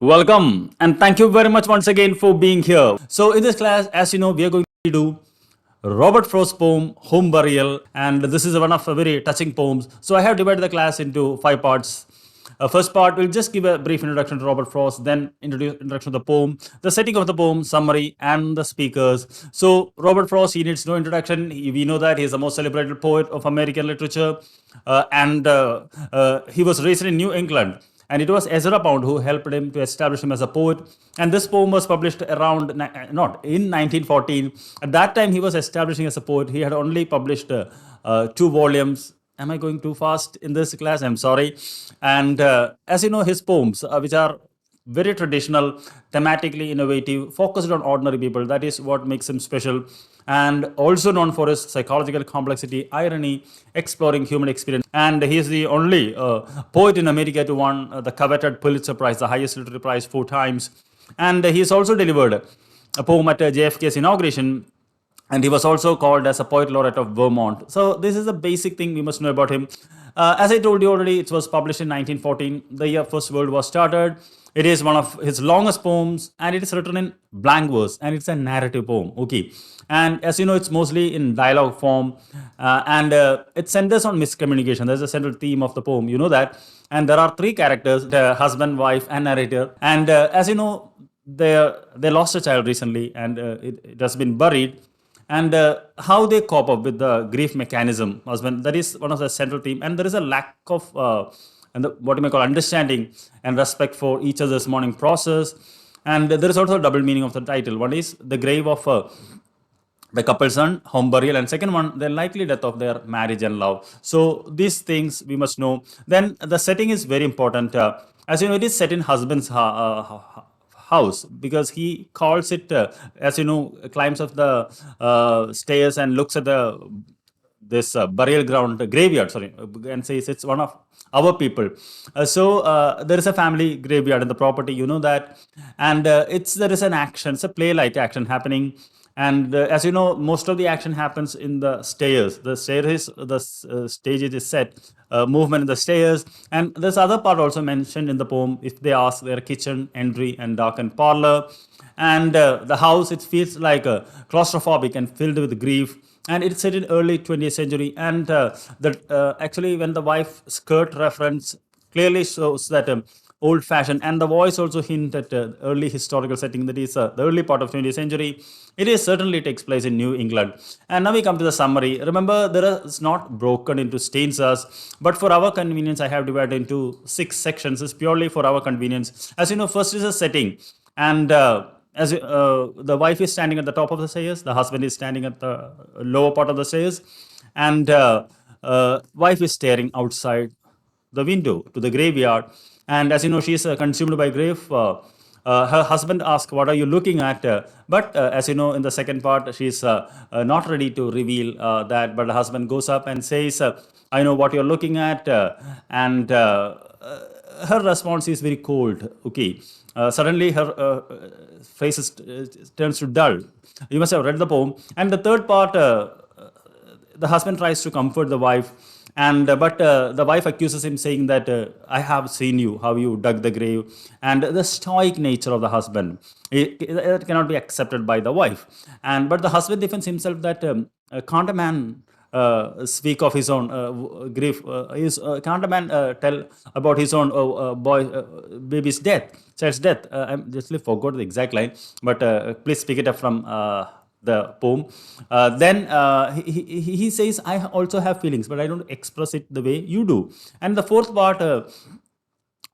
Welcome and thank you very much once again for being here. So, in this class, as you know, we are going to do Robert Frost's poem Home Burial, and this is one of a very touching poems. So, I have divided the class into five parts. First part, we'll just give a brief introduction to Robert Frost, then introduction to the poem, the setting of the poem, summary, and the speakers. So, Robert Frost, he needs no introduction. We know that he is the most celebrated poet of American literature, and he was raised in New England. And it was Ezra Pound who helped him to establish him as a poet. And this poem was published around, not in 1914. At that time, he was establishing as a poet. He had only published two volumes. Am I going too fast in this class? I'm sorry. And as you know, his poems, which are very traditional, thematically innovative, focused on ordinary people. That is what makes him special. And also known for his psychological complexity, irony, exploring human experience. And he is the only poet in America to win the coveted Pulitzer Prize, the highest literary prize, 4 times. And he has also delivered a poem at JFK's inauguration, and he was also called as a poet laureate of Vermont. So this is a basic thing we must know about him. As I told you already, it was published in 1914, the year First World War started. It is one of his longest poems, and it is written in blank verse, and it's a narrative poem. Okay, and as you know, it's mostly in dialogue form, and it centers on miscommunication. There's a central theme of the poem. You know that, and there are three characters: the husband, wife, and narrator. And as you know, they lost a child recently, and it has been buried, and how they cope up with the grief mechanism husband, that is one of the central theme. And there is a lack of what you may call understanding and respect for each other's mourning process. And there is also a double meaning of the title. One is the grave of the couple's son, home burial, and second one, the likely death of their marriage and love. So these things we must know. Then the setting is very important. As you know, it is set in husband's house, because he calls it, as you know, climbs up the stairs and looks at the this burial ground, graveyard, sorry, and says it's one of our people. So there is a family graveyard in the property, you know that, and it's there is an action, it's a play-like action happening. And as you know, most of the action happens in the stairs. The stair is the stage is set, movement in the stairs. And this other part also mentioned in the poem. If they ask, their kitchen, entry, and darkened parlor. And the house, it feels like claustrophobic and filled with grief. And it's set in early 20th century. And actually, when the wife skirt reference clearly shows that old fashioned, and the voice also hint at early historical setting, that is the early part of 20th century. It is certainly takes place in New England. And now we come to the summary. Remember, there is not broken into stanzas, but for our convenience, I have divided into 6 sections. It's purely for our convenience. As you know, first is a setting, and as the wife is standing at the top of the stairs, the husband is standing at the lower part of the stairs, and wife is staring outside the window to the graveyard. And as you know, she is consumed by grief. Her husband asks, "What are you looking at?" But as you know, in the second part, she is not ready to reveal that. But the husband goes up and says, "I know what you're looking at," and her response is very cold. Okay, suddenly her face turns to dull. You must have read the poem. And the third part, the husband tries to comfort the wife, and but the wife accuses him, saying that I have seen you, how you dug the grave. And the stoic nature of the husband, it cannot be accepted by the wife. And but the husband defends himself that can't a man speak of his own grief, can't a man tell about his own baby's death, child's death. I just forgot the exact line, but please pick it up from the poem. Then he says, I also have feelings, but I don't express it the way you do. And the fourth part,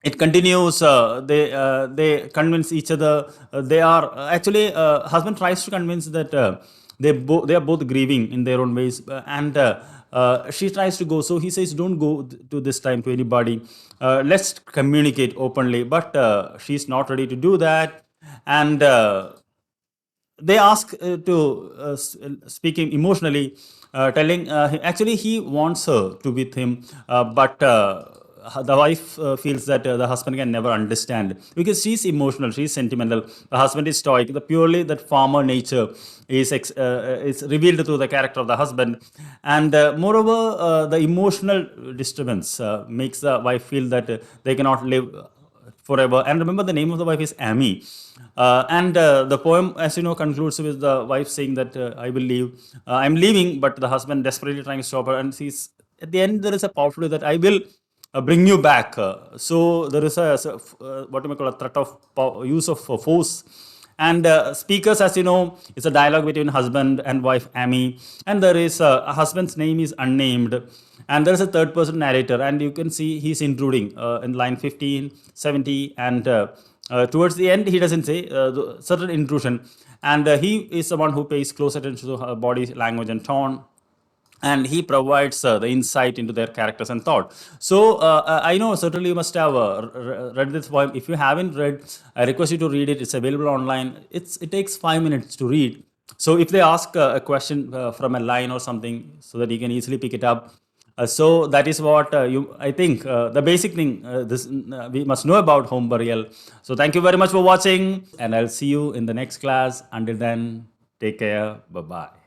it continues. They convince each other. They are actually husband tries to convince that they are both grieving in their own ways, and she tries to go. So he says, "Don't go to this time to anybody. Let's communicate openly." But she's not ready to do that, and they ask to speak him emotionally, telling actually he wants her to be with him, but the wife feels that the husband can never understand, because she's emotional, she's sentimental. The husband is stoic. The purely that farmer nature is revealed through the character of the husband, and moreover, the emotional disturbance makes the wife feel that they cannot live forever. And remember, the name of the wife is Amy. And the poem, as you know, concludes with the wife saying that I will leave. I'm leaving, but the husband desperately trying to stop her. And she's at the end, there is a powerful that I will bring you back. So there is what you may call a threat of use of force. And speakers, as you know, it's a dialogue between husband and wife Amy, and there is a husband's name is unnamed, and there is a third person narrator, and you can see he's intruding in line 15, 70, and towards the end he doesn't say certain intrusion, and he is the one who pays close attention to her body language and tone, and he provides the insight into their characters and thought. So I know certainly you must have read this poem. If you haven't read, I request you to read it. It's available online. It takes 5 minutes to read. So if they ask a question from a line or something, so that you can easily pick it up. So that is what I think the basic thing we must know about home burial. So thank you very much for watching, and I'll see you in the next class. Until then, take care. Bye bye.